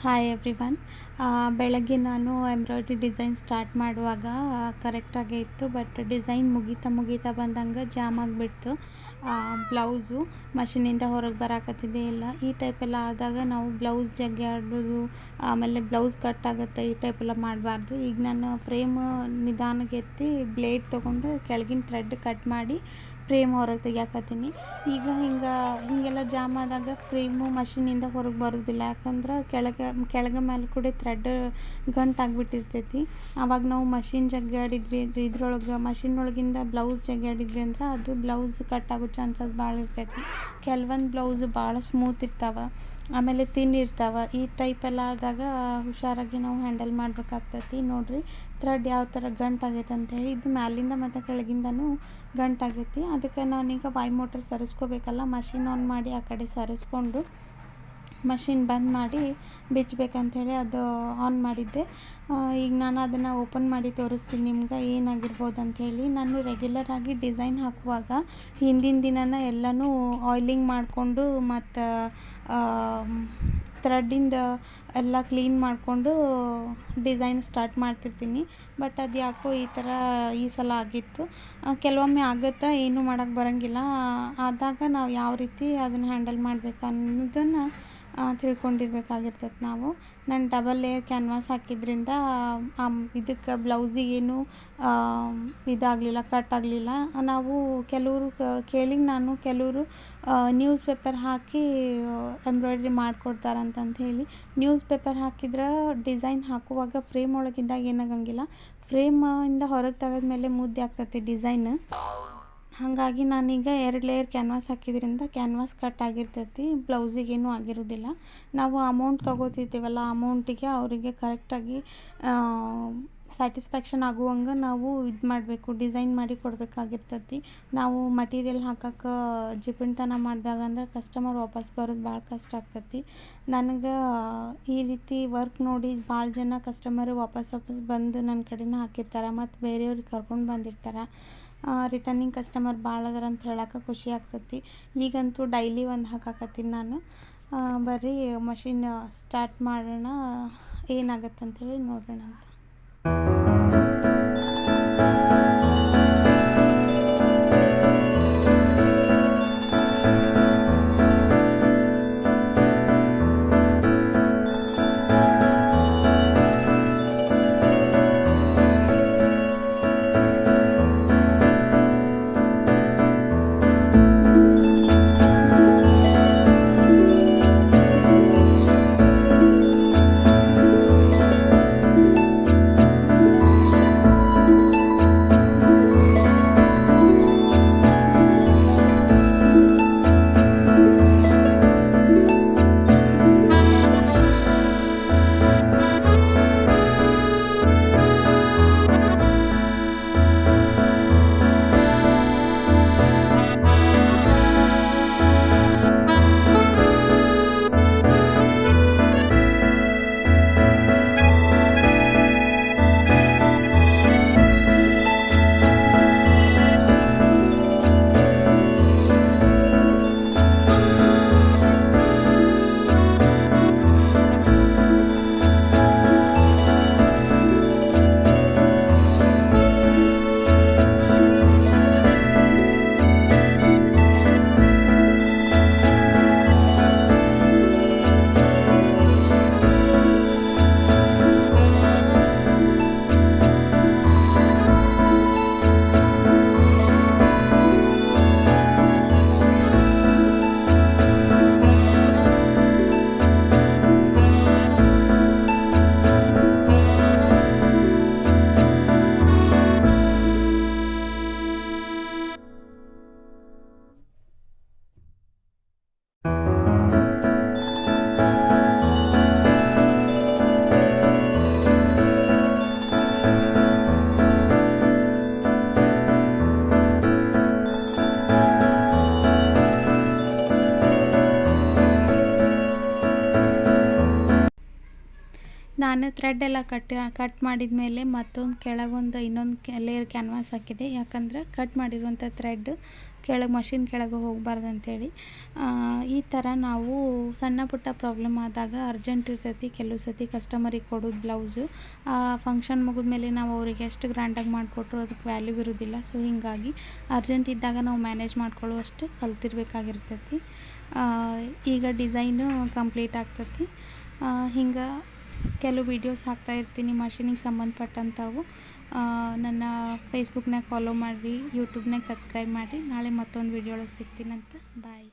Hi everyone. ಬೆಳಗ್ಗೆ ನಾನು embroidery design start ಮಾಡುವಾಗ ಕರೆಕ್ಟಾಗೇ ಇತ್ತು. ಬಟ್ ಡಿಸೈನ್ ಮುಗೀತಾ ಬಂದಂಗೆ ಜಾಮ್ ಆಗಿಬಿಡ್ತು. ಬ್ಲೌಸು ಮಷಿನಿಂದ ಹೊರಗೆ ಬರಾಕತ್ತಿದ್ದೇ ಇಲ್ಲ. ಈ ಟೈಪೆಲ್ಲ ಆದಾಗ ನಾವು ಬ್ಲೌಸ್ ಜಗ್ಗಾಡೋದು, ಆಮೇಲೆ ಬ್ಲೌಸ್ ಕಟ್ ಆಗುತ್ತೆ, ಈ ಟೈಪೆಲ್ಲ ಮಾಡಬಾರ್ದು. ಈಗ ನಾನು ಫ್ರೇಮ್ ನಿಧಾನಕ್ಕೆ ಎತ್ತಿ ಬ್ಲೇಡ್ ತೊಗೊಂಡು ಕೆಳಗಿನ ಥ್ರೆಡ್ ಕಟ್ ಮಾಡಿ ಫ್ರೇಮ್ ಹೊರಗೆ ತೆಗಿಯಾಕತ್ತೀನಿ. ಈಗ ಹೀಗೆಲ್ಲ ಜಾಮ್ ಆದಾಗ ಫ್ರೇಮು ಮಷಿನಿಂದ ಹೊರಗೆ ಬರೋದಿಲ್ಲ. ಯಾಕಂದ್ರೆ ಕೆಳಗೆ ಮೇಲೆ ಕೂಡ ಥ್ರೆಡ್ ಗಂಟಾಗಿಬಿಟ್ಟಿರ್ತೈತಿ. ಆವಾಗ ನಾವು ಮಷಿನ್ ಜಗ್ಗಾಡಿದ್ವಿ ಇದ್ರೊಳಗೆ ಮಷಿನೊಳಗಿಂದ ಬ್ಲೌಸ್ ಜಗ್ಗಾಡಿದ್ವಿ ಅಂದ್ರೆ ಅದು ಬ್ಲೌಸ್ ಕಟ್ ಆಗೋ ಚಾನ್ಸಸ್ ಭಾಳ ಇರ್ತೈತಿ. ಕೆಲವೊಂದು ಬ್ಲೌಸು ಭಾಳ ಸ್ಮೂತ್ ಇರ್ತಾವೆ, ಆಮೇಲೆ ತಿನ್ ಇರ್ತಾವೆ. ಈ ಟೈಪೆಲ್ಲ ಆದಾಗ ಹುಷಾರಾಗಿ ನಾವು ಹ್ಯಾಂಡಲ್ ಮಾಡಬೇಕಾಗ್ತೈತಿ. ನೋಡಿರಿ ಥ್ರೆಡ್ ಯಾವ ಥರ ಗಂಟಾಗೈತೆ ಅಂಥೇಳಿ. ಇದು ಮ್ಯಾಲಿಂದ ಮತ್ತು ಕೆಳಗಿಂದನೂ ಗಂಟಾಗೈತಿ. ಅದಕ್ಕೆ ನಾನೀಗ ವಾಯ್ ಮೋಟರ್ ಸರಿಸ್ಕೋಬೇಕಲ್ಲ, ಮಷಿನ್ ಆನ್ ಮಾಡಿ ಆ ಕಡೆ ಸರಿಸ್ಕೊಂಡು ಮಷಿನ್ ಬಂದ್ ಮಾಡಿ ಬಿಚ್ಚಬೇಕಂಥೇಳಿ ಅದು ಆನ್ ಮಾಡಿದ್ದೆ. ಈಗ ನಾನು ಅದನ್ನು ಓಪನ್ ಮಾಡಿ ತೋರಿಸ್ತೀನಿ ನಿಮ್ಗೆ ಏನಾಗಿರ್ಬೋದು ಅಂಥೇಳಿ. ನಾನು ರೆಗ್ಯುಲರಾಗಿ ಡಿಸೈನ್ ಹಾಕುವಾಗ ಹಿಂದಿನ ದಿನನೇ ಎಲ್ಲನೂ ಆಯ್ಲಿಂಗ್ ಮಾಡಿಕೊಂಡು ಮತ್ತು ಥ್ರೆಡ್ಡಿಂದ ಎಲ್ಲ ಕ್ಲೀನ್ ಮಾಡಿಕೊಂಡು ಡಿಸೈನ್ ಸ್ಟಾರ್ಟ್ ಮಾಡ್ತಿರ್ತೀನಿ. ಬಟ್ ಅದು ಯಾಕೋ ಈ ಸಲ ಆಗಿತ್ತು. ಕೆಲವೊಮ್ಮೆ ಆಗುತ್ತೆ, ಏನೂ ಮಾಡೋಕ್ಕೆ ಬರೋಂಗಿಲ್ಲ. ಆದಾಗ ನಾವು ಯಾವ ರೀತಿ ಅದನ್ನು ಹ್ಯಾಂಡಲ್ ಮಾಡಬೇಕು ಅನ್ನೋದನ್ನು ತಿಳ್ಕೊಂಡಿರ್ಬೇಕಾಗಿರ್ತೈತೆ ನಾವು. ನಾನು ಡಬಲ್ ಲೇಯರ್ ಕ್ಯಾನ್ವಾಸ್ ಹಾಕಿದ್ರಿಂದ ಇದಕ್ಕೆ ಬ್ಲೌಸಿಗೇನು ಇದಾಗಲಿಲ್ಲ, ಕಟ್ ಆಗಲಿಲ್ಲ. ನಾವು ಕೆಲವರು ನ್ಯೂಸ್ ಪೇಪರ್ ಹಾಕಿ ಎಂಬ್ರಾಯ್ಡ್ರಿ ಮಾಡಿಕೊಡ್ತಾರಂತಂಥೇಳಿ. ನ್ಯೂಸ್ ಪೇಪರ್ ಹಾಕಿದ್ರೆ ಡಿಸೈನ್ ಹಾಕುವಾಗ ಫ್ರೇಮ್ ಒಳಗಿದ್ದಾಗ ಏನಾಗಂಗಿಲ್ಲ, ಫ್ರೇಮಿಂದ ಹೊರಗೆ ತೆಗೆದ್ಮೇಲೆ ಮುದ್ದೆ ಆಗ್ತೈತಿ ಡಿಸೈನ್. ಹಾಗಾಗಿ ನಾನೀಗ 2 ಲೇಯರ್ ಕ್ಯಾನ್ವಾಸ್ ಹಾಕಿದ್ರಿಂದ ಕ್ಯಾನ್ವಾಸ್ ಕಟ್ ಆಗಿರ್ತೈತಿ, ಬ್ಲೌಸಿಗೇನೂ ಆಗಿರೋದಿಲ್ಲ. ನಾವು ಅಮೌಂಟ್ ತೊಗೋತಿರ್ತೀವಲ್ಲ, ಅಮೌಂಟಿಗೆ ಅವರಿಗೆ ಕರೆಕ್ಟಾಗಿ ಸ್ಯಾಟಿಸ್ಫ್ಯಾಕ್ಷನ್ ಆಗುವಂಗೆ ನಾವು ಇದು ಮಾಡಬೇಕು, ಡಿಸೈನ್ ಮಾಡಿ ಕೊಡಬೇಕಾಗಿರ್ತೈತಿ. ನಾವು ಮಟೀರಿಯಲ್ ಹಾಕಕ್ಕೆ ಜಿಪುಣತನ ಮಾಡಿದಾಗ ಅಂದ್ರೆ ಕಸ್ಟಮರ್ ವಾಪಸ್ ಬರೋದು ಭಾಳ ಕಷ್ಟ ಆಗ್ತೈತಿ. ನನಗೆ ಈ ರೀತಿ ವರ್ಕ್ ನೋಡಿ ಭಾಳ ಜನ ಕಸ್ಟಮರು ವಾಪಸ್ ಬಂದು ನನ್ನ ಕಡೆನೇ ಹಾಕಿರ್ತಾರೆ ಮತ್ತು ಬೇರೆಯವ್ರಿಗೆ ಕರ್ಕೊಂಡು ಬಂದಿರ್ತಾರೆ. ರಿಟರ್ನಿಂಗ್ ಕಸ್ಟಮರ್ ಭಾಳ ಅದಾರ ಅಂತ ಹೇಳಕ್ಕೆ ಖುಷಿ ಆಗ್ತೈತಿ. ಈಗಂತೂ ಡೈಲಿ ಒಂದು ಹಾಕಾಕತ್ತೀನಿ ನಾನು. ಬರ್ರಿ ಮಷಿನ್ ಸ್ಟಾರ್ಟ್ ಮಾಡೋಣ, ಏನಾಗತ್ತಂಥೇಳಿ ನೋಡೋಣ ಅಂತ. ನಾನು ಥ್ರೆಡ್ ಎಲ್ಲ ಕಟ್ ಮಾಡಿದ ಮೇಲೆ ಮತ್ತೊಂದು ಇನ್ನೊಂದು ಲೇಯರ್ ಕ್ಯಾನ್ವಾಸ್ ಹಾಕಿದೆ. ಯಾಕಂದ್ರೆ ಕಟ್ ಮಾಡಿರುವಂಥ ಥ್ರೆಡ್ ಮಷಿನ್ ಕೆಳಗೆ ಹೋಗಬಾರ್ದು ಅಂಥೇಳಿ. ಈ ಥರ ನಾವು ಸಣ್ಣ ಪುಟ್ಟ ಪ್ರಾಬ್ಲಮ್ ಆದಾಗ ಅರ್ಜೆಂಟ್ ಇರ್ತೈತಿ, ಕೆಲವು ಸತಿ ಕಸ್ಟಮರಿಗೆ ಕೊಡೋದು ಬ್ಲೌಸು ಫಂಕ್ಷನ್ ಮುಗಿದ್ಮೇಲೆ ನಾವು ಅವರಿಗೆ ಎಷ್ಟು ಗ್ರ್ಯಾಂಡಾಗಿ ಮಾಡಿಕೊಟ್ರು ಅದಕ್ಕೆ ವ್ಯಾಲ್ಯೂ ಇರೋದಿಲ್ಲ. ಸೊ ಹೀಗಾಗಿ ಅರ್ಜೆಂಟ್ ಇದ್ದಾಗ ನಾವು ಮ್ಯಾನೇಜ್ ಮಾಡ್ಕೊಳ್ಳುವಷ್ಟು ಕಲ್ತಿರ್ಬೇಕಾಗಿರ್ತೈತಿ. ಈಗ ಡಿಸೈನು ಕಂಪ್ಲೀಟ್ ಆಗ್ತೈತಿ. ಹಿಂಗೆ ಕೆಲವು ವೀಡಿಯೋಸ್ ಹಾಕ್ತಾಯಿರ್ತೀನಿ ಮಷಿನಿಗೆ ಸಂಬಂಧಪಟ್ಟಂಥವು. ನನ್ನ ಫೇಸ್ಬುಕ್ನಾಗ ಫಾಲೋ ಮಾಡಿರಿ, ಯೂಟ್ಯೂಬ್ನಾಗ ಸಬ್ಸ್ಕ್ರೈಬ್ ಮಾಡಿರಿ. ನಾಳೆ ಮತ್ತೊಂದು ವೀಡಿಯೋ ಒಳಗೆ ಸಿಗ್ತೀನಂತ. ಬಾಯ್.